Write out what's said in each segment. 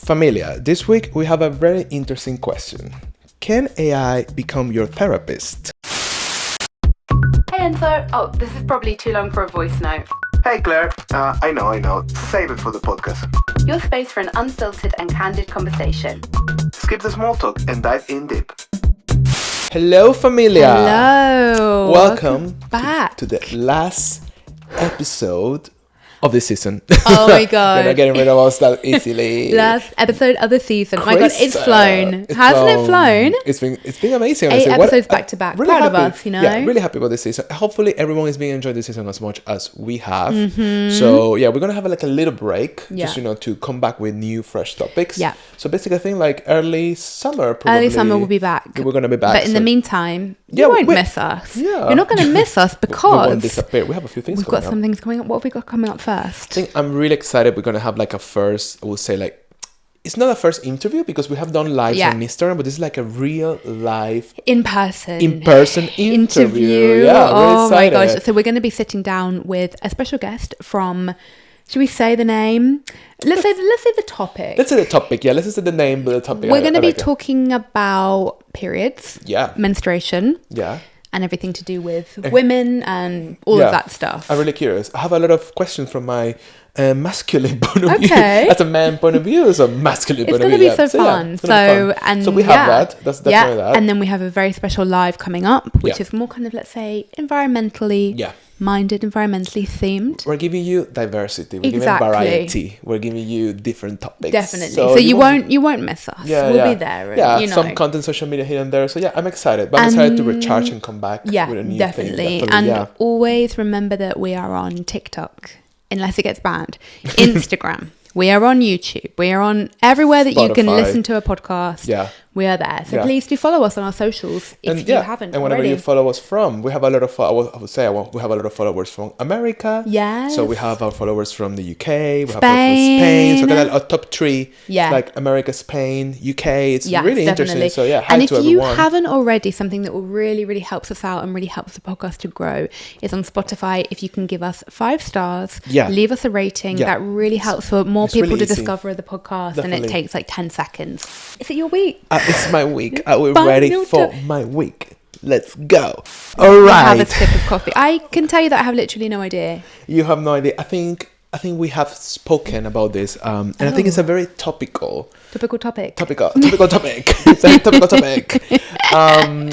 Familia, this week we have a very interesting question. Can AI become your therapist? Hey Enzo. Oh, this is probably too long for a voice note. Hey Claire, I know. Save it for the podcast. Your space for an unfiltered and candid conversation. Skip the small talk and dive in deep. Hello Familia! Hello! Welcome back to the last episode of this season. Oh my god. We're not getting rid of us that easily. Last episode of the season. Oh my god, it's flown. Hasn't it flown? It's been amazing. 8 episodes back to back. Really Proud of happy. us, you know? Yeah, really happy about this season. Hopefully everyone is being enjoying this season as much as we have. So yeah, we're gonna have like a little break, just to come back with new fresh topics. Yeah. So basically I think like early summer probably. Early summer we'll be back. We're gonna be back. But in the meantime, Yeah, you won't miss us. Yeah. You're not gonna miss us we won't because disappear. We have a few things we've coming got up. some things coming up. What have we got coming up I first? think I'm really excited. We're gonna have like a first, I will say like, it's not a first interview because we have done lives on Instagram, but this is like a real live in-person interview. Yeah, oh really my gosh. excited. So we're going to be sitting down with a special guest from, should we say the name? Let's say the topic. Let's say the topic. Yeah, let's say the name, but the topic. We're going to be like it. talking about periods, Yeah. menstruation, Yeah. and everything to do with women and all of that stuff. I'm really curious. I have a lot of questions from my masculine point of view. Okay. As a man point of view, so masculine It's point of going view. to be so fun. It's gonna be fun. So we have that. That's definitely that. And then we have a very special live coming up, which Yeah. is more kind of, let's say, environmentally minded, environmentally themed. We're giving you diversity. We're Exactly. giving variety. We're giving you different topics. Definitely. So you won't miss us. We'll be there. Yeah, you know. some content, social media here and there. So yeah, I'm excited. But I'm excited to recharge and come back with a new definitely. thing. And always remember that we are on TikTok, unless it gets banned. Instagram. We are on YouTube. We are on everywhere that you can Spotify. listen to a podcast. Yeah. We are there. So please do follow us on our socials if you haven't and whenever already. you follow us from, we have a lot of we have a lot of followers from America. Yes. So we have our followers from the UK. We have followers from Spain. So we got a top 3. Yeah. Like America, Spain, UK. It's really definitely. interesting. So yeah, hi and if to everyone. you haven't already, something that will really, really helps us out and really helps the podcast to grow is on Spotify. If you can give us 5 stars, leave us a rating. That really helps for more people really to easy. discover the podcast, and Definitely. it takes like 10 seconds. Is it your week? It's my week. We're Fine, ready no for time. my week. Let's go. All right. Have a sip of coffee. I can tell you that I have literally no idea. You have no idea. I think we have spoken about this, and I think it's a very topical topic. It's a topical topic.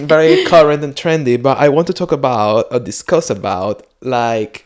Very current and trendy. But I want to talk about or discuss about like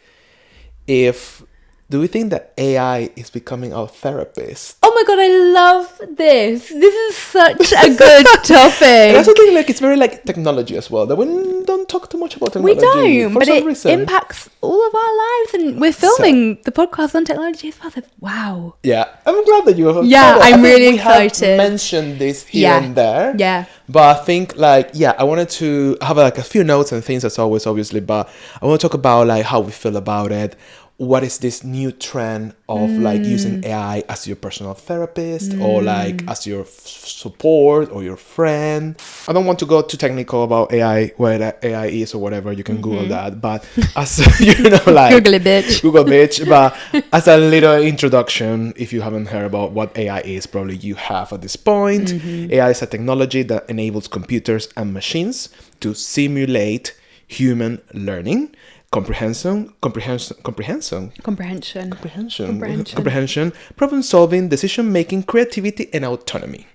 do we think that AI is becoming our therapist? Oh my god, I love this. This is such a good topic. And I also think like it's very like technology as well. That we don't talk too much about We technology. don't, for but some it reason. impacts all of our lives, and we're filming the podcast on technology as well. So, wow. Yeah, I'm glad that you have. Yeah, I I'm think really we have excited. mentioned this here and there. Yeah. But I think I wanted to have like a few notes and things as always, obviously. But I want to talk about like how we feel about it. What is this new trend of like using AI as your personal therapist or like as your support or your friend? I don't want to go too technical about AI, what AI is or whatever. You can Google that. But as like Google it, bitch. Google bitch. But as a little introduction, if you haven't heard about what AI is, probably you have at this point. AI is a technology that enables computers and machines to simulate human learning, comprehension, problem solving, decision making, creativity, and autonomy.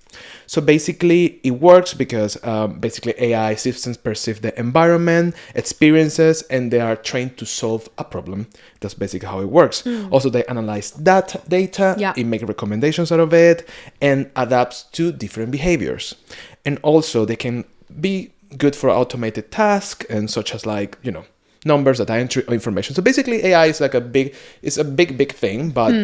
So basically, it works because AI systems perceive the environment, experiences, and they are trained to solve a problem. That's basically how it works. Also, they analyze that data, it makes recommendations out of it, and adapts to different behaviors. And also, they can be good for automated tasks, and such as like, numbers, data entry, or information. So basically AI is like a big thing, but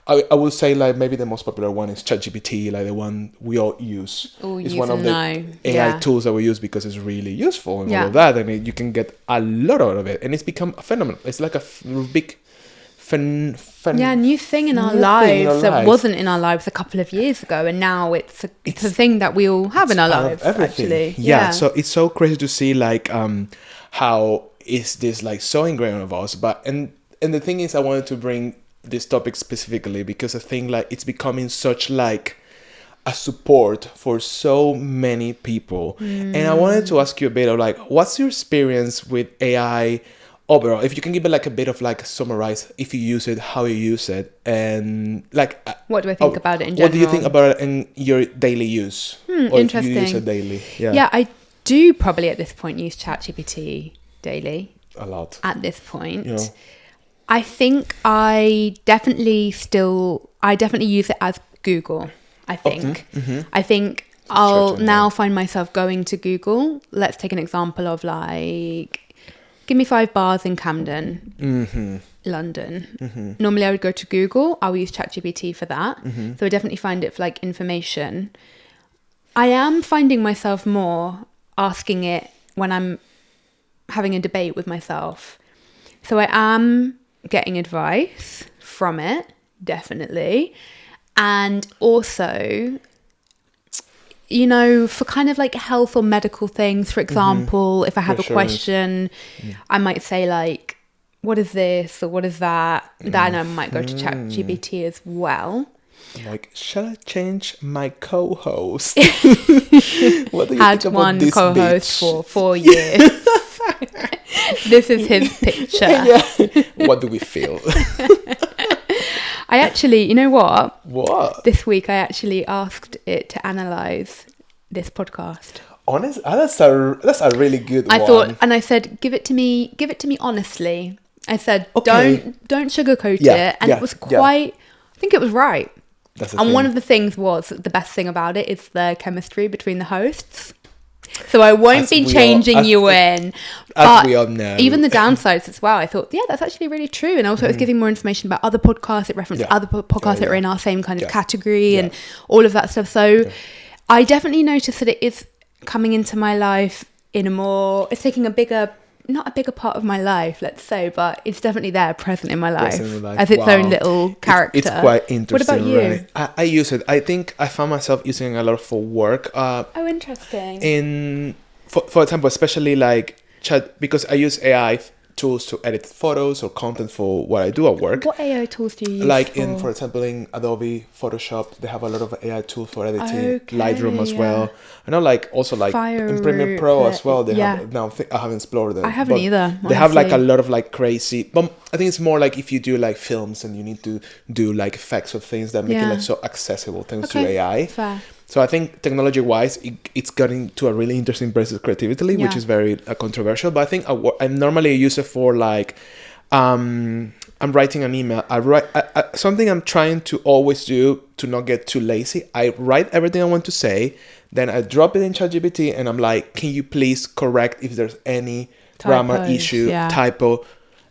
I will say like maybe the most popular one is ChatGPT, like the one we all use. It's one of the AI tools that we use because it's really useful and all of that, and you can get a lot out of it, and it's become a phenomenon. It's like a big new thing in our lives that wasn't in our lives a couple of years ago, and now it's a thing that we all have in our lives. Actually, so it's so crazy to see like how is this like so ingrained of us. But and the thing is, I wanted to bring this topic specifically because I think like it's becoming such like a support for so many people. And I wanted to ask you a bit of like, what's your experience with AI overall? If you can give it like a bit of like summarize, if you use it, how you use it, and like what do I think about it in general? What do you think about it in your daily use? Or interesting. if you use it daily? Yeah, I do probably at this point use ChatGPT daily. A lot. At this point. You know. I think I definitely use it as Google. I think. I think I'll now find myself going to Google. Let's take an example of like, give me 5 bars in Camden, London. Normally I would go to Google. I'll use ChatGPT for that. So I definitely find it for like information. I am finding myself more asking it when I'm having a debate with myself. So I am getting advice from it, definitely. And also, you know, for kind of like health or medical things, for example, if I have a question, I might say like, what is this or what is that? Then I might go to ChatGPT as well. Like, shall I change my co-host? What do you Had think about one this co-host bitch? for 4 years. This is his picture. Yeah. What do we feel? I actually, you know what? What? This week I actually asked it to analyze this podcast. Honest, that's a really good one. I thought, and I said, give it to me honestly. I said, don't sugarcoat it, and it was quite. I think it was right. That's and one of the things was the best thing about it is the chemistry between the hosts. So I won't be changing you in. As we all know. Even the downsides as well. I thought, yeah, that's actually really true. And also it was giving more information about other podcasts. It referenced other podcasts that are in our same kind of category and all of that stuff. So I definitely noticed that it is coming into my life in a more, it's taking not a bigger part of my life, let's say, but it's definitely there, present in my life, as its own little character. It's quite interesting. What about you? Right? I use it. I think I found myself using it a lot for work. Interesting. For example, especially like chat, because I use AI tools to edit photos or content for what I do at work. What AI tools do you use? Like for example, in Adobe Photoshop, they have a lot of AI tools for editing. Lightroom as well. I know, like also like in Premiere Pro as well. They have now. I haven't explored them. I haven't either. Honestly. They have like a lot of like crazy. But I think it's more like if you do like films and you need to do like effects of things that make it like so accessible thanks to AI. Fair. So I think technology-wise, it's gotten to a really interesting place of creativity, which is very controversial. But I think I normally use it for like, I'm writing an email. I write something I'm trying to always do to not get too lazy. I write everything I want to say, then I drop it in ChatGPT, and I'm like, can you please correct if there's any grammar issue, typo?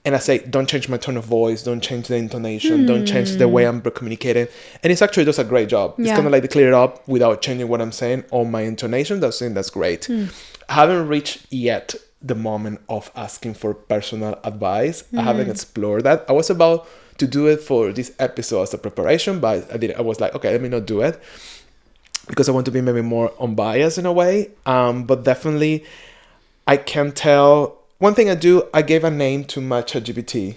And I say, don't change my tone of voice, don't change the intonation, don't change the way I'm communicating. And it's actually does a great job. It's kind of like to clear it up without changing what I'm saying or my intonation. That's great. I haven't reached yet the moment of asking for personal advice. I haven't explored that. I was about to do it for this episode as a preparation, but I was like, okay, let me not do it because I want to be maybe more unbiased in a way. But definitely, I can tell. One thing I do, I gave a name to my ChatGPT.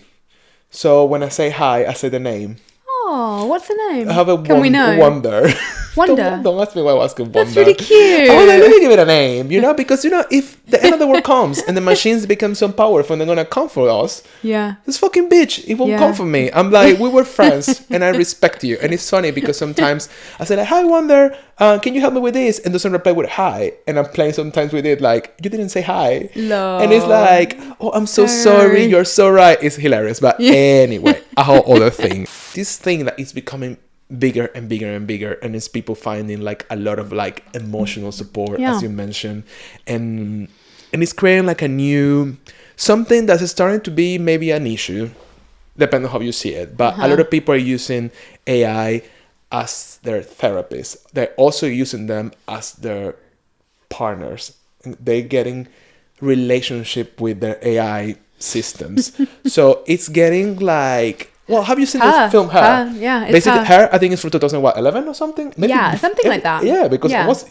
So when I say hi, I say the name. Oh, what's the name? I have a Can we know? Wonder. Wonder. Don't ask me why I ask him Wonder. That's really cute. I was like, let me give it a name, because if the end of the world comes and the machines become so powerful and they're gonna come for us, this fucking bitch, it won't come for me. I'm like, we were friends and I respect you. And it's funny because sometimes I say like, hi Wonder, can you help me with this? And doesn't reply with hi. And I'm playing sometimes with it like, you didn't say hi. No. And it's like, oh, I'm so sorry. You're so right. It's hilarious. But anyway, a whole other thing. This thing that is becoming bigger and bigger and bigger, and it's people finding like a lot of like emotional support, as you mentioned, and it's creating like a new something that is starting to be maybe an issue, depending on how you see it. But a lot of people are using AI as their therapist. They're also using them as their partners. They're getting relationship with their AI systems. So it's getting like Well, have you seen Her. this film Her? Yeah, it's Basically, Her. I think it's from 2011 or something. Maybe Yeah, something like that. Yeah, because Yeah. it was.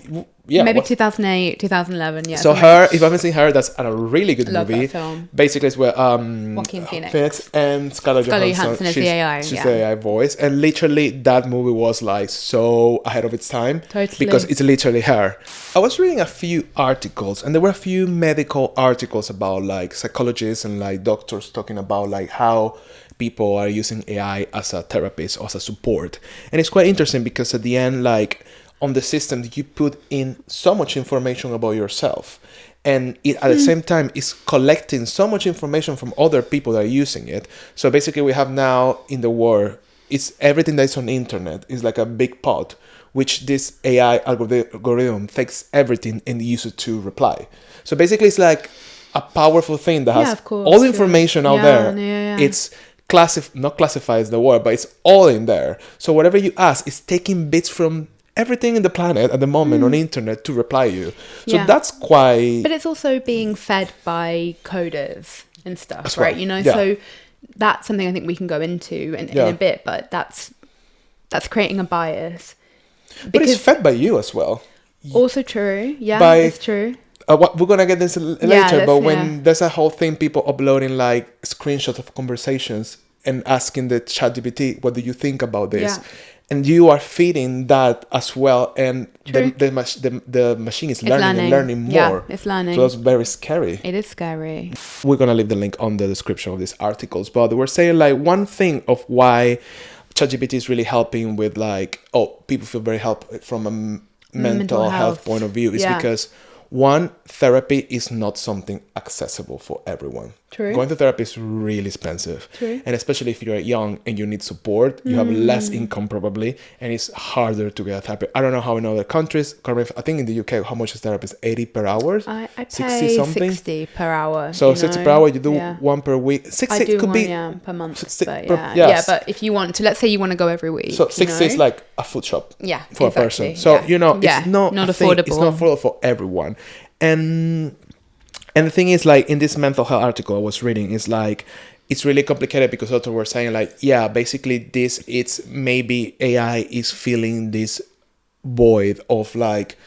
Yeah, Maybe was- 2008, 2011. Yeah. So something. Her, if you haven't seen Her, that's a really good Love that movie. film. Basically, it's where Joaquin Phoenix. and Scarlett Johansson is the AI, She's yeah. the AI voice, and literally that movie was like so ahead of its time. Totally. Because it's literally Her. I was reading a few articles, and there were a few medical articles about like psychologists and like doctors talking about like how people are using AI as a therapist or as a support. And it's quite interesting because at the end, like on the system, you put in so much information about yourself. And it, at the same time, is collecting so much information from other people that are using it. So basically, we have now in the world, it's everything that's on the internet is like a big pot, which this AI algorithm takes everything and uses it to reply. So basically, it's like a powerful thing that has of course, all the information out there. Yeah. It's not classified as the word, but it's all in there. So whatever you ask is taking bits from everything in the planet at the moment on the internet to reply you. So Yeah. that's quite. But it's also being fed by coders and stuff, That's right? right. You know, Yeah. so that's something I think we can go into in a bit, but that's creating a bias. But it's fed by you as well. Also true. Yeah, By- it's true. We're gonna get this later, that's- but when there's a whole thing, people uploading like screenshots of conversations and asking the ChatGPT, "What do you think about this?" Yeah. And you are feeding that as well, and True. the machine is It's learning and learning more. Yeah, it's learning. So that's very scary. It is scary. We're gonna leave the link on the description of these articles, but we're saying like one thing of why ChatGPT is really helping with like people feel very help from a mental health point of view is Yeah. because one, therapy is not something accessible for everyone. True. Going to therapy is really expensive. True. And especially if you're young and you need support, you have less income probably, and it's harder to get a therapy. I don't know how in other countries, I think in the UK, how much is therapy? Is 80 per hour? I 60 pay something? 60 per hour. So you 60 know? per hour, you do Yeah. one per week. 60 I do could one, be yeah, per month. 60 But per- yeah, yes. yeah, but if you want to, let's say you want to go every week. So 60 is like a food shop yeah, for exactly, a person. So, yeah. you know, Yeah, it's not not a thing. It's affordable. not affordable for everyone. And the thing is, like, in this mental health article I was reading, is like, it's really complicated because authors were saying, like, yeah, basically it's maybe AI is filling this void of, like,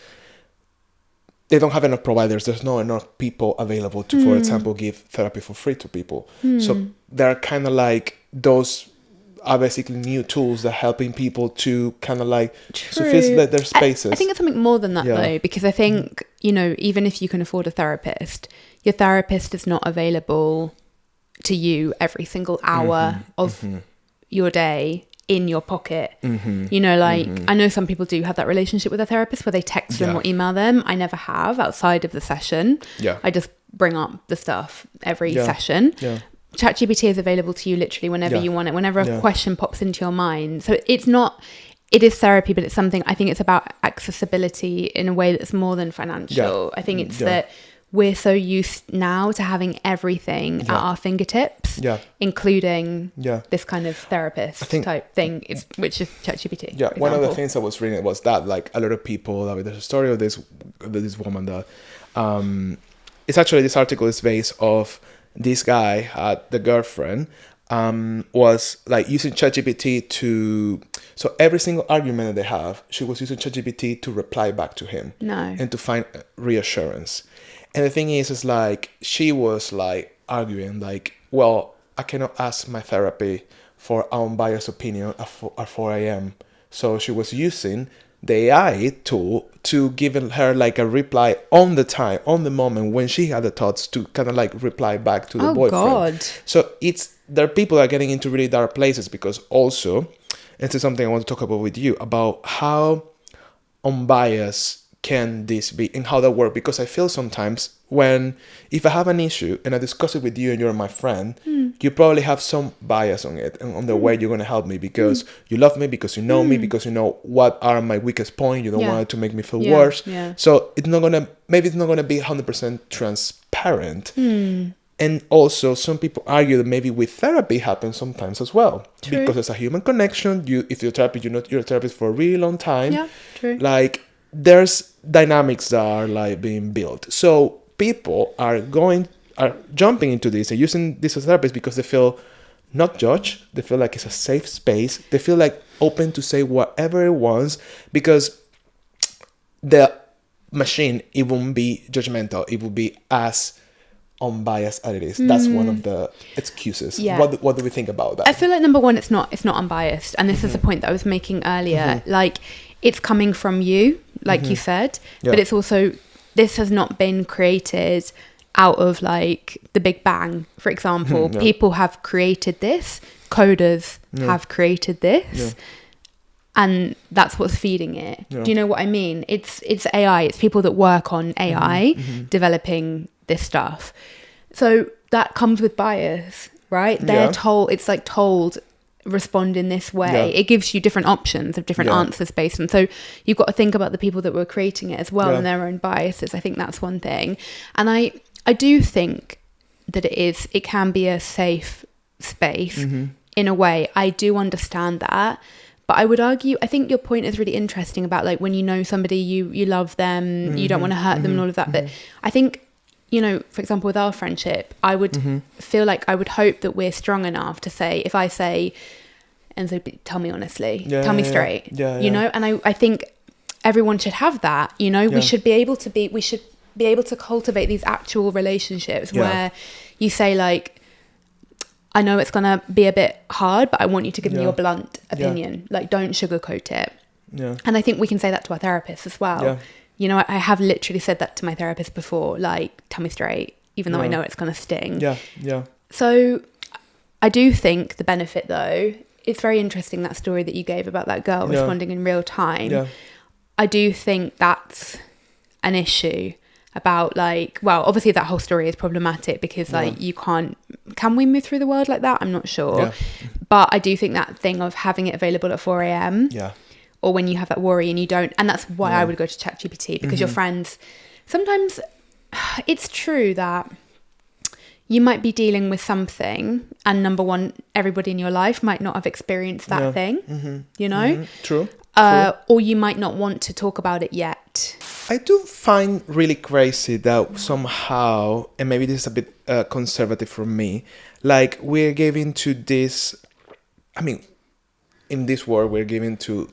they don't have enough providers. There's not enough people available to, for example, give therapy for free to people. So they're kind of like, those are basically new tools that are helping people to kind of like suffice their spaces. I think it's something more than that Yeah. though, because I think, you know, even if you can afford a therapist, your therapist is not available to you every single hour of your day in your pocket. You know, like I know some people do have that relationship with a therapist where they text them Yeah. or email them. I never have outside of the session. Yeah. I just bring up the stuff every Yeah. session. Yeah. ChatGPT is available to you literally whenever Yeah. you want it, whenever a Yeah. question pops into your mind. So it is therapy, but it's something, I think it's about accessibility in a way that's more than financial. Yeah. I think it's Yeah. that we're so used now to having everything at our fingertips, Yeah. including Yeah. this kind of therapist think- type thing, which is ChatGPT. Yeah, for one of the example. things I was reading was that, like, a lot of people, I mean, there's a story of this woman that it's actually, this article is based off this guy had the girlfriend was like using ChatGPT to, so every single argument that they have, she was using ChatGPT to reply back to him. No. And to find reassurance. And the thing is like, she was like arguing like, well, I cannot ask my therapy for unbiased opinion at 4 a.m. So she was using the AI tool to give her like a reply on the time, on the moment when she had the thoughts to kind of like reply back to the Oh, boyfriend. God. So there are people that are getting into really dark places because also, and this is something I want to talk about with you, about how unbiased can this be and how that works, because I feel sometimes if I have an issue and I discuss it with you and you're my friend, you probably have some bias on it and on the way you're going to help me because you love me, because you know me, because you know what are my weakest points. You don't want it to make me feel worse. Yeah. So it's not going to be 100% transparent. And also some people argue that maybe with therapy happens sometimes as well. True. Because it's a human connection. If you're a therapist for a really long time. Yeah, true. Like, there's dynamics that are like being built. So people are jumping into this and using this as therapists because they feel not judged. They feel like it's a safe space. They feel like open to say whatever it wants, because the machine, it won't be judgmental. It will be as unbiased as it is. That's one of the excuses. Yeah. What do we think about that? I feel like number one, it's not unbiased, and this is the point that I was making earlier. Like, it's coming from you, like you said, but it's also, this has not been created out of like the Big Bang, for example. People have created this, coders have created this, and that's what's feeding it. Do you know what I mean? It's AI. It's people that work on AI developing this stuff. So that comes with bias, right? They're told, it's like told, respond in this way. It gives you different options of different answers based on. So you've got to think about the people that were creating it as well and their own biases. I think that's one thing. And I do think that it can be a safe space in a way. I do understand that. But I would argue, I think your point is really interesting about like when you know somebody, you love them, you don't want to hurt them and all of that. But I think, you know, for example, with our friendship, I would feel like I would hope that we're strong enough to say, if I say, Enzo, tell me honestly, tell me straight, you know, and I think everyone should have that, you know, we should be able to cultivate these actual relationships where you say like, I know it's going to be a bit hard, but I want you to give me your blunt opinion. Like, don't sugarcoat it. Yeah. And I think we can say that to our therapist as well. Yeah. You know, I have literally said that to my therapist before, like, tell me straight, even though I know it's going to sting. Yeah, yeah. So I do think the benefit, though, it's very interesting, that story that you gave about that girl responding in real time. Yeah. I do think that's an issue about like, well, obviously that whole story is problematic because like you can we move through the world like that? I'm not sure. But I do think that thing of having it available at 4 a.m. or when you have that worry and you don't, and that's why I would go to ChatGPT, because your friends, sometimes it's true that you might be dealing with something and number one, everybody in your life might not have experienced that thing, you know? True. Or you might not want to talk about it yet. I do find really crazy that somehow, and maybe this is a bit conservative from me, like we're giving to this, I mean, in this world, we're giving to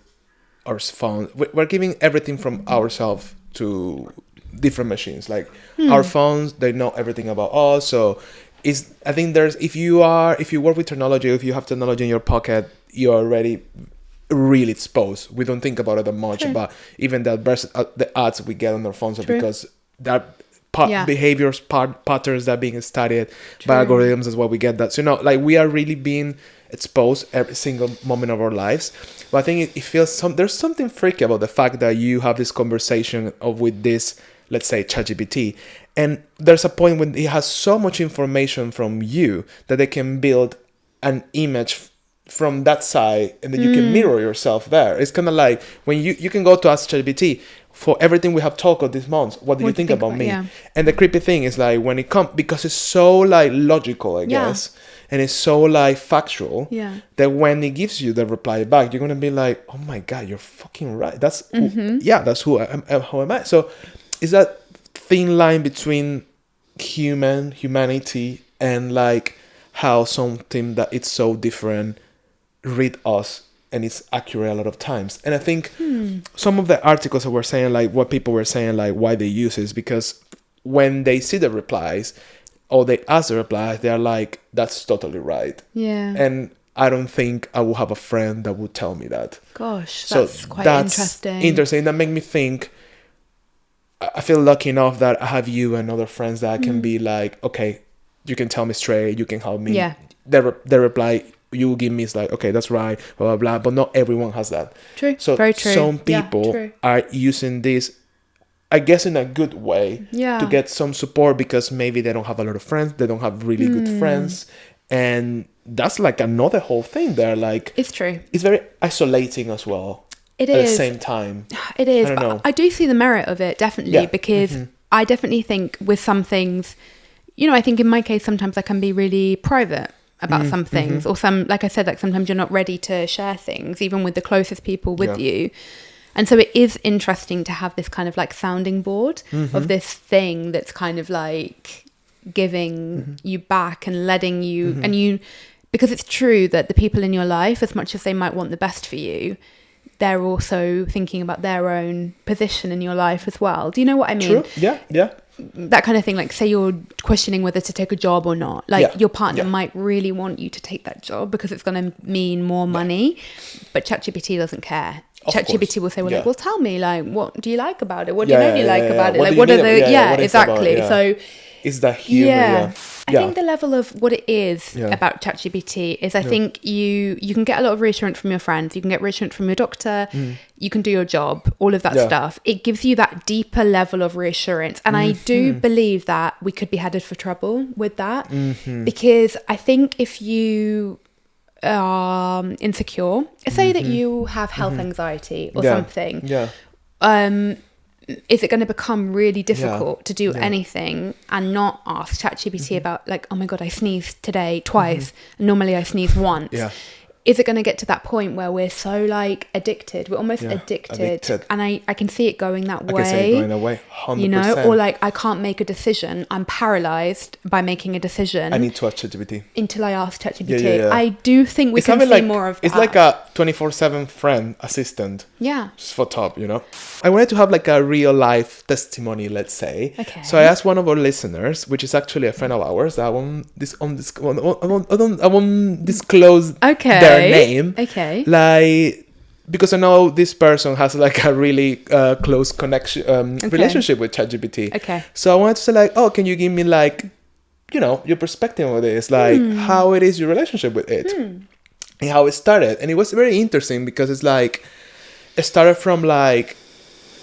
our phone, we're giving everything from ourselves to different machines. Like our phones, they know everything about us. So I think there's, if you work with technology, if you have technology in your pocket, you're already really exposed. We don't think about it that much, but even the ads we get on our phones are because that behaviors patterns that are being studied by algorithms is why we get that. So, you know, like we are really being exposed every single moment of our lives. But I think it feels there's something freaky about the fact that you have this conversation with this, let's say, ChatGPT, and there's a point when it has so much information from you that they can build an image from that side, and then you can mirror yourself there. It's kind of like when you can go to ask ChatGPT for everything we have talked of this month. What do you think about me? Yeah. And the creepy thing is like when it comes, because it's so like logical, I guess, and it's so like factual, that when it gives you the reply back, you're gonna be like, oh my god, you're fucking right. That's that's who I am. How am I? So is that thin line between humanity and like how something that it's so different read us and it's accurate a lot of times. And I think some of the articles that were saying, like what people were saying, like why they use it is because when they see the replies or they ask the replies, they're like, that's totally right. Yeah. And I don't think I will have a friend that would tell me that. Gosh, that's quite interesting. Interesting. That make me think, I feel lucky enough that I have you and other friends that I can be like, okay, you can tell me straight, you can help me. Yeah. The reply you will give me is like, okay, that's right, blah, blah, blah. But not everyone has that. True. So very true. Some people are using this, I guess, in a good way to get some support because maybe they don't have a lot of friends. They don't have really good friends. And that's like another whole thing there. Like, it's true. It's very isolating as well. It is. At the same time. It is. I don't know. I do see the merit of it, definitely, because I definitely think with some things, you know, I think in my case, sometimes I can be really private about some things, or some, like I said, like sometimes you're not ready to share things, even with the closest people with you. And so it is interesting to have this kind of like sounding board of this thing that's kind of like giving you back and letting you, and you because it's true that the people in your life, as much as they might want the best for you, they're also thinking about their own position in your life as well. Do you know what I mean? True. Yeah. That kind of thing, like say you're questioning whether to take a job or not, like your partner might really want you to take that job because it's going to mean more money, but ChatGPT doesn't care. ChatGPT will say, well, tell me, like, what do you like about it? What do you know you like about it? Like, what are the, exactly. So is that humor? I think the level of what it is about ChatGPT is I think you can get a lot of reassurance from your friends. You can get reassurance from your doctor. You can do your job, all of that stuff. It gives you that deeper level of reassurance. And I do believe that we could be headed for trouble with that because I think if you are insecure, say that you have health anxiety or something, is it going to become really difficult to do anything and not ask ChatGPT about like, oh my God, I sneezed today twice. And normally I sneeze once. Is it going to get to that point where we're so like addicted? We're almost addicted. And I can see it going that way. I can see it going that way, 100%. You know, or like I can't make a decision. I'm paralyzed by making a decision. I need to ask ChatGPT. Until I ask ChatGPT. I do think we can see more of that. It's like a 24/7 friend, assistant. Yeah. Just for top, you know. I wanted to have like a real life testimony, let's say. Okay. So I asked one of our listeners, which is actually a friend of ours. I won't disclose their name. Okay. Like, because I know this person has like a really close connection, relationship with ChatGPT. Okay. So I wanted to say like, oh, can you give me like, you know, your perspective on this, like how it is your relationship with it, and how it started. And it was very interesting because it's like, it started from like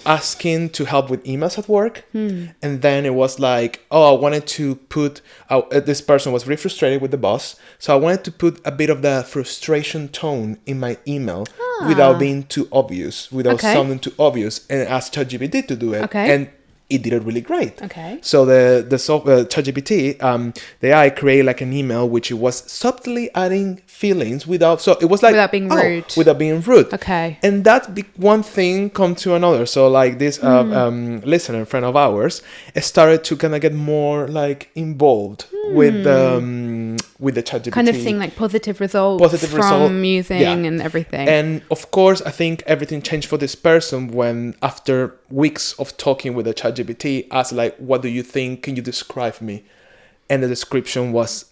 asking to help with emails at work, and then it was like, oh, I wanted to put this person was really frustrated with the boss, so I wanted to put a bit of the frustration tone in my email without being too obvious, without sounding too obvious, and ask ChatGPT to do it, and it did it really great. So the software ChatGPT, the AI created like an email which it was subtly adding feelings without, so it was like without being rude. Without being rude. And that one thing come to another. So like this listener, friend of ours, started to kind of get more like involved with the ChatGPT. Kind of seeing like positive results from using and everything. And of course, I think everything changed for this person when after weeks of talking with the ChatGPT, asked like, what do you think? Can you describe me? And the description was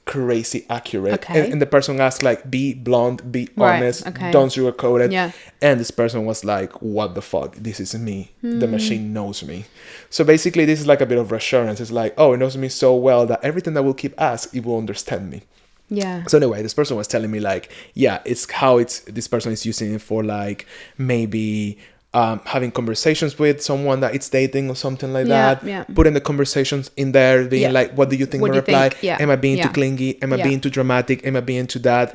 crazy accurate. And the person asked like, be blunt, be honest, don't sugarcoat it. And this person was like, what the fuck? This is me. The machine knows me. So basically this is like a bit of reassurance. It's like, oh, it knows me so well that everything that will keep ask, it will understand me. So anyway, this person was telling me like, it's how this person is using it for like maybe having conversations with someone that it's dating or something like that, putting the conversations in there, being like, what do you think? Reply, am I being too clingy? Am I being too dramatic? Am I being too that?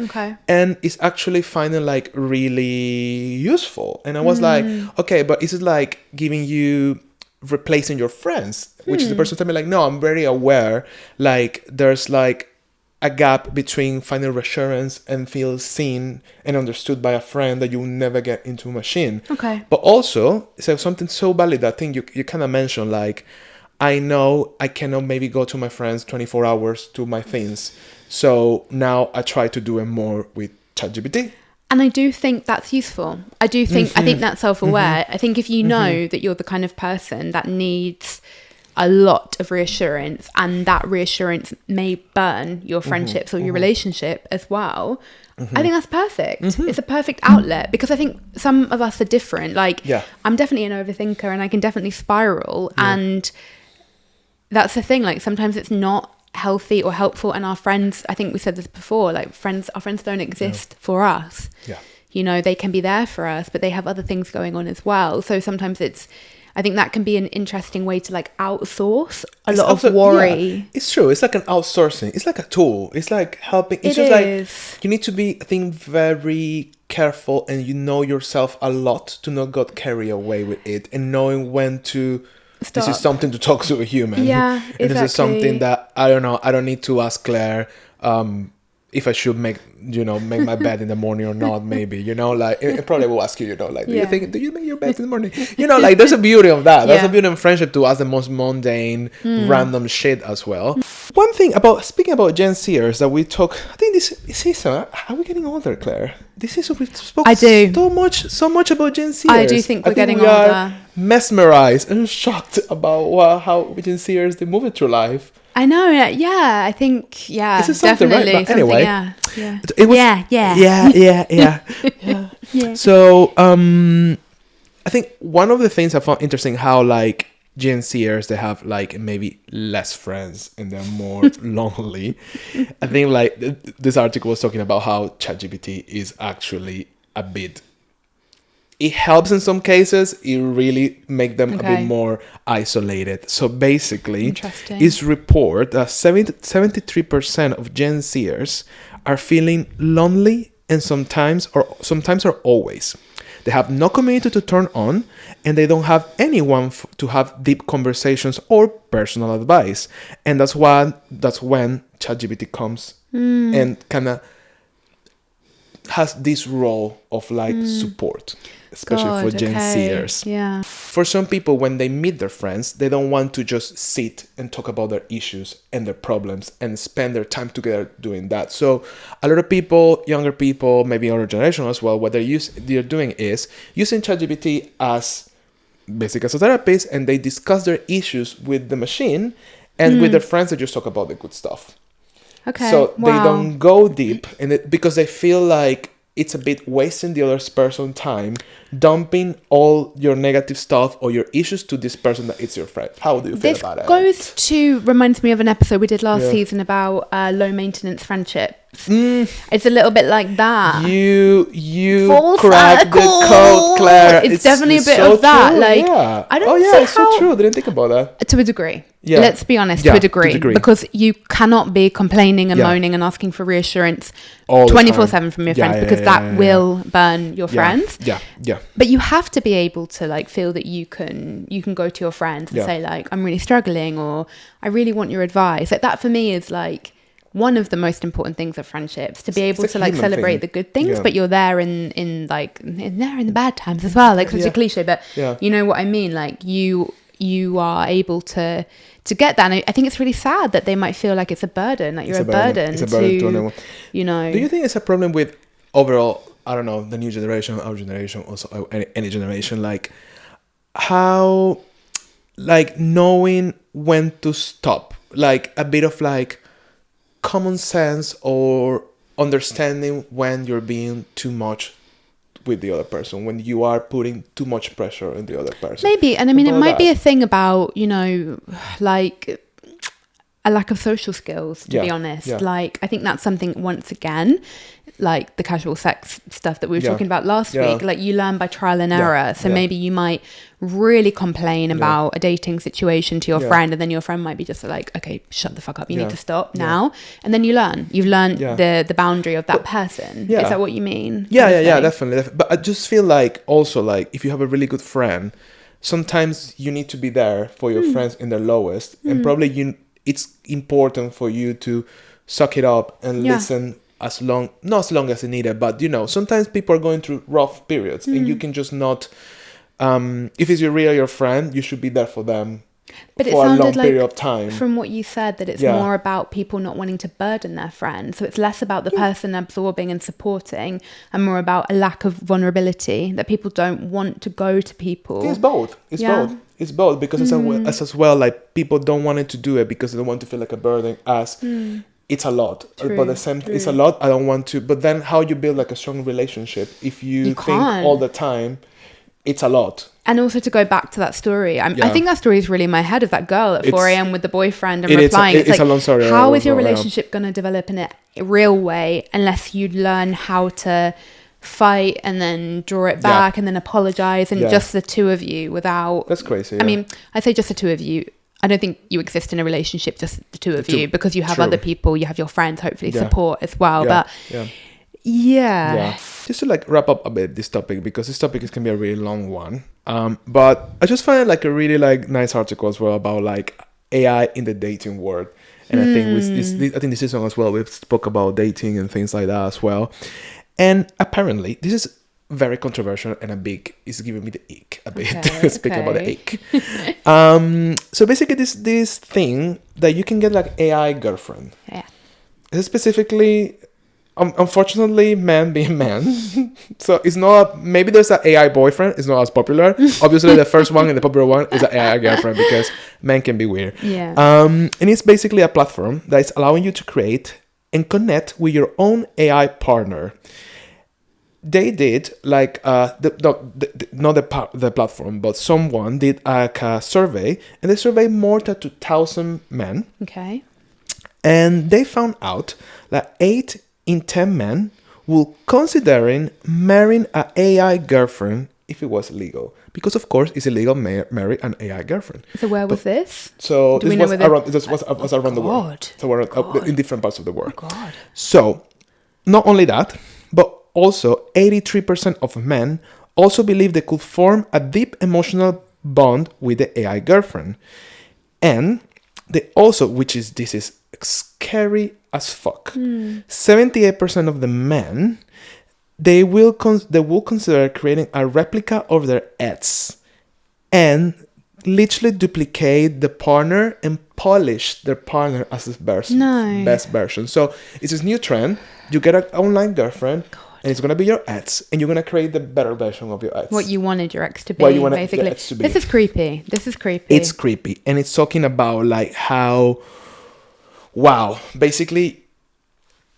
And it's actually finding like really useful. And I was like, okay, but is it like giving you replacing your friends? Which is the person telling me like, no, I'm very aware like there's like a gap between finding reassurance and feel seen and understood by a friend that you'll never get into a machine. But also, so something so valid, I think you kind of mentioned, like, I know I cannot maybe go to my friends 24 hours to my things. So now I try to do it more with ChatGPT. And I do think that's useful. I think that's self-aware. I think if you know that you're the kind of person that needs a lot of reassurance, and that reassurance may burn your friendships or your relationship as well, I think that's perfect. It's a perfect outlet, because I think some of us are different. Like, I'm definitely an overthinker and I can definitely spiral, and that's the thing. Like, sometimes it's not healthy or helpful, and our friends, I think we said this before, like our friends don't exist for us. You know, they can be there for us, but they have other things going on as well. So sometimes I think that can be an interesting way to like outsource a lot of worry. It's true. It's like an outsourcing. It's like a tool. It's like helping. It's just like you need to be, I think, very careful, and you know yourself a lot to not get carried away with it, and knowing when to. Stop. This is something to talk to a human. Yeah, and this is something that I don't know. I don't need to ask Claire if I should make my bed in the morning or not, maybe, like, it probably will ask you, like, do you make your bed in the morning? Like, there's a beauty of that. There's a beauty in friendship to ask the most mundane, random shit as well. One thing speaking about Gen Zers that we talk, I think this season, are we getting older, Claire? This is we spoke so much about Gen Zers. I do think we're getting we older. Are mesmerized and shocked about how Gen Zers they move it through life. I know, yeah. I think, This is something, definitely. right? But anyway, It was, yeah. So, I think one of the things I found interesting how like Gen Zers they have like maybe less friends and they're more lonely. I think like this article was talking about how ChatGPT is actually a bit. It helps in some cases. It really make them a bit more isolated. So basically, it's report that 73% of Gen Zers are feeling lonely, and sometimes or always. They have no community to turn on, and they don't have anyone to have deep conversations or personal advice. And that's when ChatGPT comes and kind of has this role of like support, especially for Gen Zers. Yeah. For some people, when they meet their friends, they don't want to just sit and talk about their issues and their problems and spend their time together doing that. So a lot of people, younger people, maybe older generation as well, what they're doing is using ChatGPT as basically as a therapist, and they discuss their issues with the machine, and with their friends they just talk about the good stuff. Okay. So they don't go deep in it because they feel like it's a bit wasting the other person's time, dumping all your negative stuff or your issues to this person that is your friend. How do you feel about it? Reminds me of an episode we did last season about low maintenance friendships. It's a little bit like that. You Full cracked the circle. code, Claire. It's definitely a bit so of that. True, like I don't see it's so true. I didn't think about that. To a degree. Yeah. Let's be honest, to a degree. Because you cannot be complaining and moaning and asking for reassurance 24/7 from your friends, because that will burn your friends. Yeah. But you have to be able to like feel that you can go to your friends and say like, I'm really struggling, or I really want your advice. Like that for me is like one of the most important things of friendships, to be able to like celebrate the good things, but you're there in the bad times as well. Like such a cliche, but you know what I mean? Like you are able to get that. And I think it's really sad that they might feel like it's a burden, like you're a burden to anyone. Do you think it's a problem with overall, I don't know, the new generation, our generation, also any generation, like how, like knowing when to stop, like a bit of like common sense or understanding when you're being too much with the other person, when you are putting too much pressure on the other person. Maybe. And I mean, it might be a thing about, like a lack of social skills, to be honest. Like, I think that's something, once again, like the casual sex stuff that we were talking about last week, like you learn by trial and error. So maybe you might really complain about a dating situation to your friend, and then your friend might be just like, okay, shut the fuck up, you need to stop now. And then you've learned the boundary of that person. Is that what you mean? Yeah, definitely. But I just feel like also, like if you have a really good friend, sometimes you need to be there for your friends in their lowest, and probably it's important for you to suck it up and listen not as long as needed, but sometimes people are going through rough periods, and you can just not, if it's your friend, you should be there for them. But for a long period of time. From what you said, that it's more about people not wanting to burden their friends. So it's less about the person absorbing and supporting, and more about a lack of vulnerability, that people don't want to go to people. It's both. It's both because it's as well like people don't want to do it because they don't want to feel like a burden, as it's a lot. But the same, it's a lot. I don't want to. But then how you build like a strong relationship if you think all the time it's a lot. And also to go back to that story, I think that story is really in my head, of that girl at 4 a.m. with the boyfriend and replying. It's like, a long story. How is your relationship going to develop in a real way unless you learn how to fight and then draw it back and then apologize, and just the two of you without... That's crazy. I mean, I say just the two of you. I don't think you exist in a relationship, just the two of you, because you have other people, you have your friends, hopefully support as well. But just to like wrap up a bit this topic, because this topic can be a really long one. But I just find it like a really like nice article as well about like AI in the dating world. And I think I think this season as well, we spoke about dating and things like that as well. And apparently, this is very controversial and it's giving me the ick a bit. Speaking about the ick. So basically, this thing that you can get like AI girlfriend. Yeah. Specifically, unfortunately, men being men. So it's not, maybe there's an AI boyfriend. It's not as popular. Obviously, the first one and the popular one is an AI girlfriend because men can be weird. Yeah. And it's basically a platform that is allowing you to create and connect with your own AI partner. They did like not the platform, but someone did like a survey, and they surveyed more than 2,000 men. Okay. And they found out that 8 in 10 men will considering marrying an AI girlfriend if it was legal. Because of course it's illegal marry an AI girlfriend. So where was this? So this was around the world. So in different parts of the world. Oh God. So not only that, but also 83% of men also believe they could form a deep emotional bond with the AI girlfriend. And they also, this is scary as fuck. 78% of the men, they will consider creating a replica of their ex and literally duplicate the partner and polish their partner as his best version. So it's this new trend. You get an online girlfriend. And it's going to be your ex, and you're going to create the better version of your ex. What you wanted your ex to be, what you wanted basically. your ex to be. This is creepy. It's creepy. And it's talking about like how, wow, basically,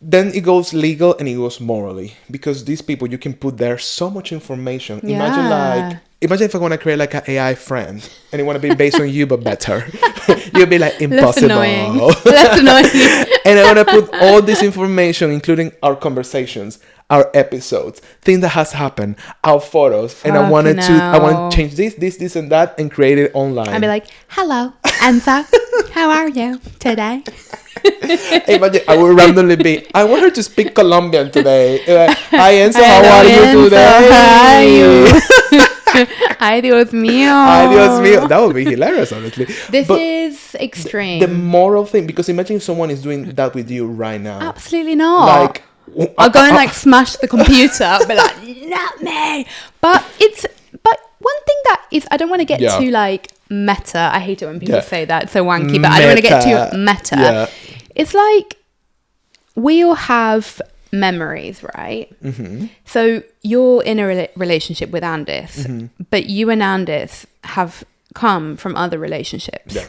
then it goes legal and it goes morally. Because these people, you can put there so much information. Yeah. Imagine if I want to create like an AI friend and it want to be based on you but better. You'll be like, impossible. Less annoying. And I want to put all this information, including our conversations, our episodes, things that has happened, our photos, and I want to change this and that and create it online. I'd be like, hello, Enzo, how are you today? Imagine I would randomly be, I want her to speak Colombian today. Hi Enzo, how are you today? How are you? Ay, Dios mío. Ay, Dios mío. That would be hilarious, honestly. This is extreme. The moral thing, because imagine if someone is doing that with you right now. Absolutely not. Like, I'll go and like smash the computer. I'll be like, not me. But one thing that is, I don't want to get too like meta. I hate it when people say that. It's so wanky, but I don't want to get too meta. Yeah. It's like we all have memories, right? Mm-hmm. So you're in a relationship with Andis, but you and Andis have come from other relationships. Yeah.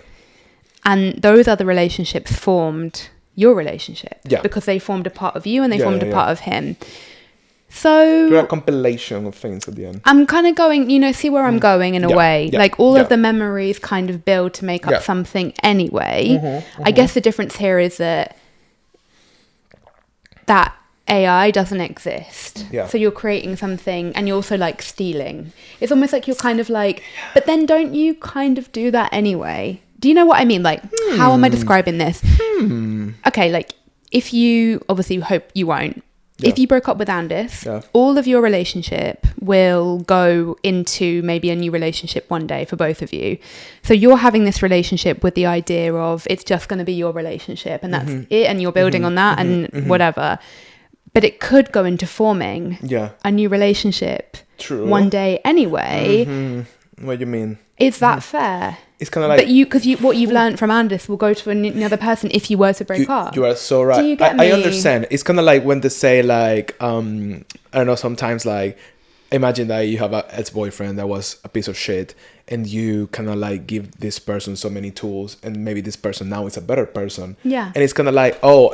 And those other relationships formed your relationship because they formed a part of you and they formed a part of him. So you're a compilation of things at the end. I'm kind of going, see where I'm going in a way. Like all of the memories kind of build to make up something anyway. I guess the difference here is that AI doesn't exist. Yeah. So you're creating something and you're also like stealing. It's almost like you're kind of like, but then don't you kind of do that anyway? Do you know what I mean? Like, how am I describing this? Okay, like if you, obviously hope you won't, if you broke up with Andis, all of your relationship will go into maybe a new relationship one day for both of you. So you're having this relationship with the idea of it's just going to be your relationship and that's it, and you're building on that and whatever. But it could go into forming a new relationship one day anyway. What do you mean? Is that fair? It's kind of like... But what you've learned from Andis will go to another person if you were to break up. You are so right. Do you get me? I understand. It's kind of like when they say like, I don't know, sometimes like, imagine that you have an ex-boyfriend that was a piece of shit and you kind of like give this person so many tools and maybe this person now is a better person. Yeah. And it's kind of like, oh,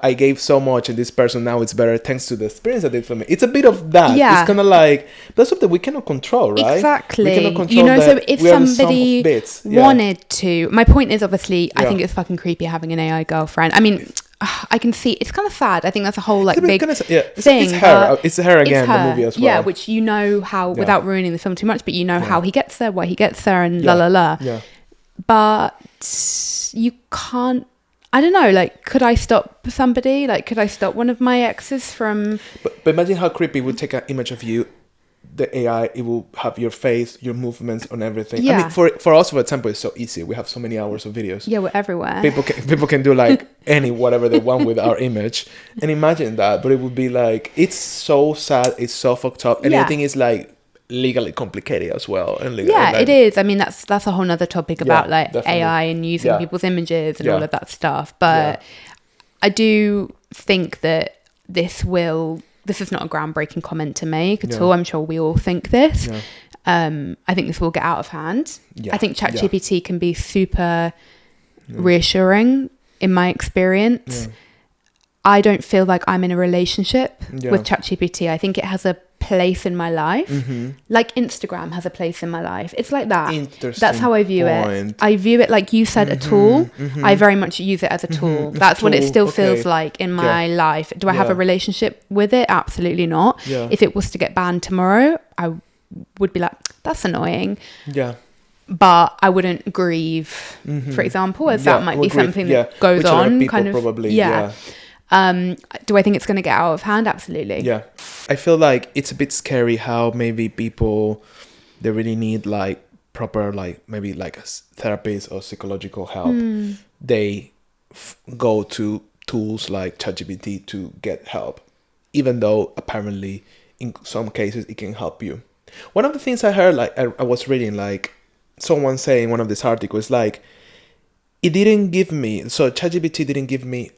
I gave so much and this person now it's better thanks to the experience I did for me. It's a bit of that. Yeah. It's kind of like, that's something we cannot control, right? Exactly. We cannot control so if somebody wanted to, my point is obviously, I think it's fucking creepy having an AI girlfriend. I mean, I can see it's kind of sad. I think that's a whole like big thing. It's her again, the movie as well. Yeah, which you know how, without ruining the film too much, but you know how he gets there, why he gets there, and la la la. Yeah. But you can't. I don't know. Like, could I stop somebody? Like, could I stop one of my exes from? But imagine how creepy it would take an image of you the AI, it will have your face, your movements on everything. Yeah. I mean, for us, for example, it's so easy. We have so many hours of videos. Yeah, we're everywhere. People can do like whatever they want with our image, and imagine that. But it would be like, it's so sad, it's so fucked up, and Yeah. everything is like legally complicated as well. And Yeah, like, it is. I mean, that's a whole nother topic about Yeah, like definitely. AI and using Yeah. people's images and Yeah. all of that stuff. But I do think that this is not a groundbreaking comment to make at Yeah. all. I'm sure we all think this. Yeah. I think this will get out of hand. Yeah. I think ChatGPT can be super reassuring in my experience. Yeah. I don't feel like I'm in a relationship Yeah. with ChatGPT. I think it has a place in my life. Mm-hmm. Like Instagram has a place in my life. It's like that. Interesting That's how I view point. it. I view it like you said, a tool. I very much use it as a tool. That's what it Tool, still okay. feels like in my life. Do I have a Yeah. relationship with it? Absolutely not. Yeah. If it was to get banned tomorrow, I would be like, that's annoying. Yeah. But I wouldn't grieve, for example, as that might be something that goes Which other on. people Kind of, probably, yeah. Do I think it's going to get out of hand? Absolutely. Yeah. I feel like it's a bit scary how maybe people, they really need like proper, like maybe like a therapist or psychological help. They go to tools like ChatGPT to get help, even though apparently in some cases it can help you. One of the things I heard, like I was reading, like someone saying one of these articles, like it didn't give me, so ChatGPT didn't give me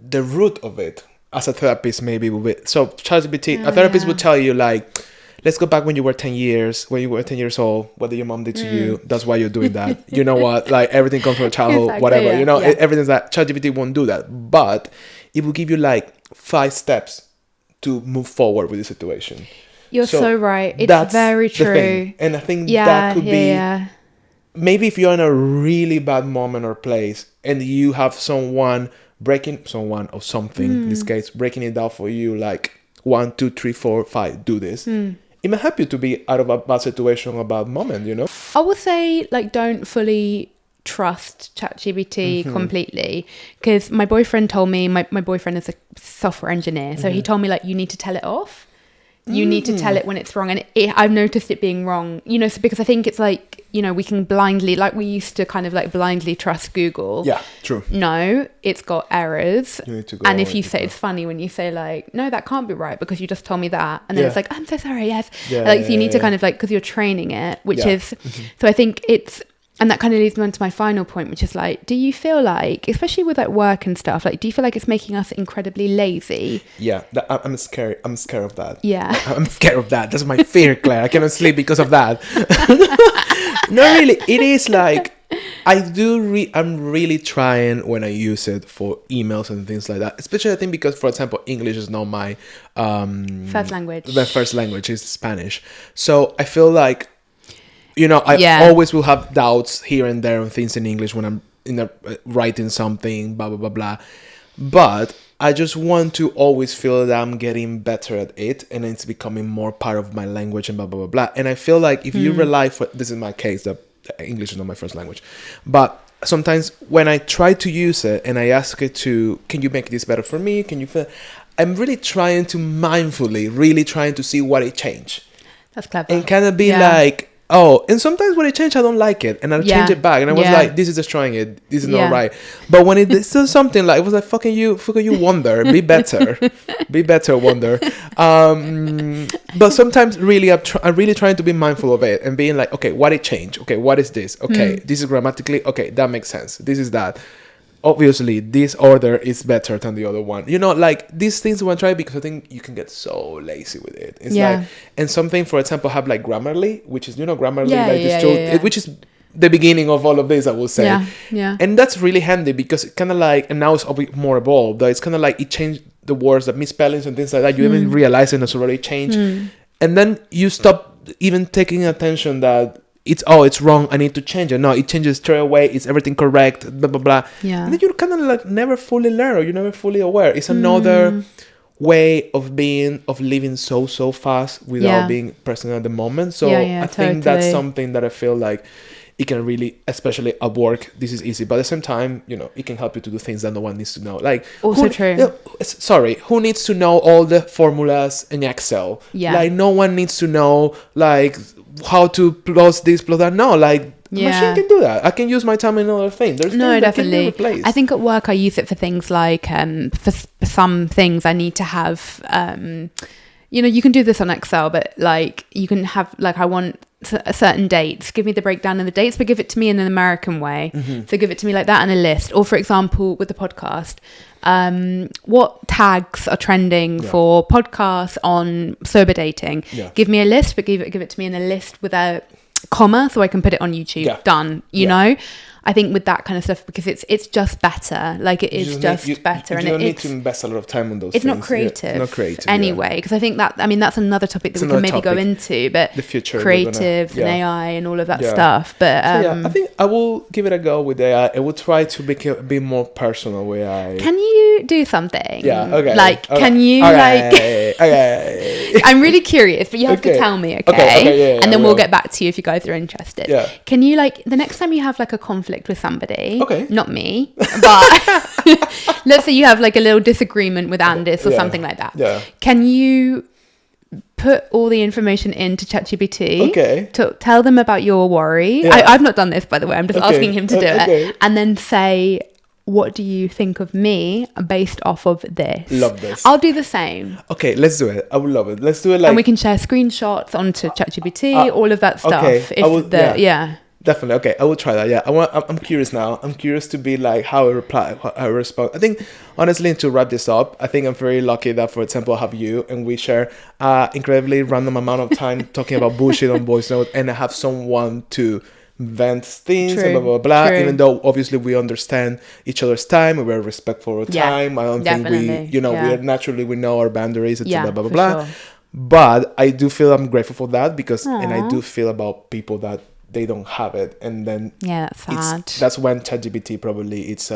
the root of it as a therapist. Maybe so ChatGPT, a therapist would tell you like, let's go back when you were 10 years old, what did your mom did to you, that's why you're doing that. You know what, like everything comes from childhood. Exactly, whatever, yeah, you know, yeah. everything's that. ChatGPT won't do that, but it will give you like 5 steps to move forward with the situation. You're so right. It's that's very the true. thing. And I think Yeah, that could be yeah. maybe if you're in a really bad moment or place and you have someone or something, in this case, breaking it down for you, like 1, 2, 3, 4, 5, do this. It may help you to be out of a bad situation or a bad moment, you know? I would say like don't fully trust ChatGPT completely, because my boyfriend told me, my boyfriend is a software engineer, so he told me like you need to tell it off. You need to tell it when it's wrong, and I've noticed it being wrong, you know, so because I think it's like, you know, we can blindly, like we used to kind of like blindly trust Google. Yeah, true. No, it's got errors. You need to go And if you with say, it. it's funny when you say like, no, that can't be right because you just told me that. And then Yeah. it's like, I'm so sorry, yes. Yeah, Like, so you need to yeah. kind of like, because you're training it, which Yeah. is, so I think it's, and that kind of leads me on to my final point, which is like, do you feel like, especially with like work and stuff, like, do you feel like it's making us incredibly lazy? Yeah, I'm scared. I'm scared of that. Yeah. I'm scared of that. That's my fear, Claire. I cannot sleep because of that. No, really, it is like I'm really trying when I use it for emails and things like that. Especially I think because, for example, English is not my First language. My first language is Spanish. So I feel like, you know, I Yeah. always will have doubts here and there on things in English when I'm writing something, blah, blah, blah, blah. But I just want to always feel that I'm getting better at it and it's becoming more part of my language and blah, blah, blah, blah. And I feel like if you rely this is my case, that English is not my first language. But sometimes when I try to use it and I ask it to, can you make this better for me? I'm really trying to mindfully, really trying to see what it changed. That's clever. And kind of be Yeah. like, oh, and sometimes when it changed, I don't like it, and I'll change Yeah. it back, and I was Yeah. like, this is destroying it. This is Yeah. not right. But when it does something like, it was like, fucking you, Wonder, be better, Wonder. But sometimes really, I'm really trying to be mindful of it and being like, okay, what it changed? Okay, what is this? Okay, this is grammatically okay. That makes sense. This is that. Obviously, this order is better than the other one. You know, like these things I want to try because I think you can get so lazy with it. It's Yeah. like, and something, for example, have like Grammarly, which is, you know, Grammarly, Yeah, like yeah, this tool, yeah, yeah. which is the beginning of all of this, I will say. Yeah, yeah. And that's really handy because it kind of like, and now it's a bit more evolved, that it's kind of like it changed the words, the misspellings and things like that. You even realize it has already changed. And then you stop even taking attention that it's wrong, I need to change it. No, it changes straight away. It's everything correct, blah, blah, blah. Yeah. And then you kind of like never fully learn or you're never fully aware. It's another way of living so fast without Yeah. being present at the moment. So Yeah, I think that's totally. something that I feel like it can really, especially at work, this is easy. But at the same time, it can help you to do things that no one needs to know. Like, Also true. Who needs to know all the formulas in Excel? Yeah. Like, no one needs to know, like, how to plus this, plus that. No, like, machine can do that. I can use my time in other things. There's things that can be replaced. I think at work I use it for things like, for some things I need to have, you can do this on Excel, but like you can have, like, I want certain dates. Give me the breakdown of the dates, but give it to me in an American way. So give it to me like that in a list. Or for example, with the podcast, what tags are trending for podcasts on sober dating? Give me a list, but give it to me in a list without comma, so I can put it on YouTube. Done. You know, I think with that kind of stuff, because it's just better. Like, it is just better. You don't need to invest a lot of time on those it's things. not creative. Not creative. Anyway, because I think that's another topic that we can maybe go into, but the future, creative and AI and all of that stuff. But I think I will give it a go with AI. I will try to be more personal with AI. Can you do something? Yeah, okay. Like, can you I'm really curious, but you have to tell me, okay? And then we'll get back to you if you guys are interested. Yeah. Can you, like, the next time you have like a conflict with somebody, not me, but let's say you have like a little disagreement with Andis or something like that. Yeah. Can you put all the information into ChatGPT to tell them about your worry? I've not done this, by the way. I'm just asking him to do it. And then say, what do you think of me based off of this? Love this. I'll do the same. Okay, let's do it. I would love it. Let's do it like... And we can share screenshots onto ChatGPT, all of that stuff. Definitely. Okay, I will try that. Yeah, I'm curious now. I'm curious to be like how I respond. I think, honestly, to wrap this up, I think I'm very lucky that, for example, I have you and we share incredibly random amount of time talking about bullshit on voice note, and I have someone to vent things and blah blah blah. Even though obviously we understand each other's time and we're respectful of time. I don't think we we know our boundaries. It's blah blah blah. Sure. But I do feel I'm grateful for that because, and I do feel about people that they don't have it, and then that's sad. That's when ChatGPT probably it's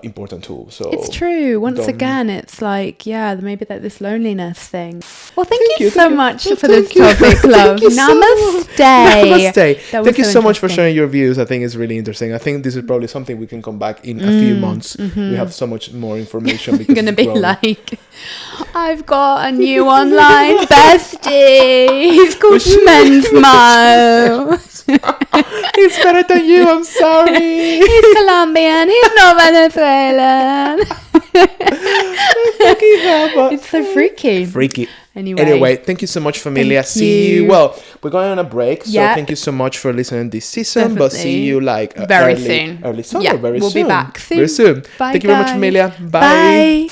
important tool. So it's true. Once again, it's like maybe that this loneliness thing. Well, thank you so much for this topic, love. Namaste. Namaste. Thank you so much for sharing your views. I think it's really interesting. I think this is probably something we can come back in a few months. We have so much more information. I'm gonna be like, I've got a new online bestie. He's called Men's Mo. He's better than you. I'm sorry. He's Colombian. He's not Venezuelan. It's so freaky. Anyway, thank you so much, familia. See you. Well, we're going on a break, so thank you so much for listening this season. But see you like very soon. Early summer. Yeah, very we'll soon. Be back soon. Very soon. Bye, thank you very much, familia. Bye.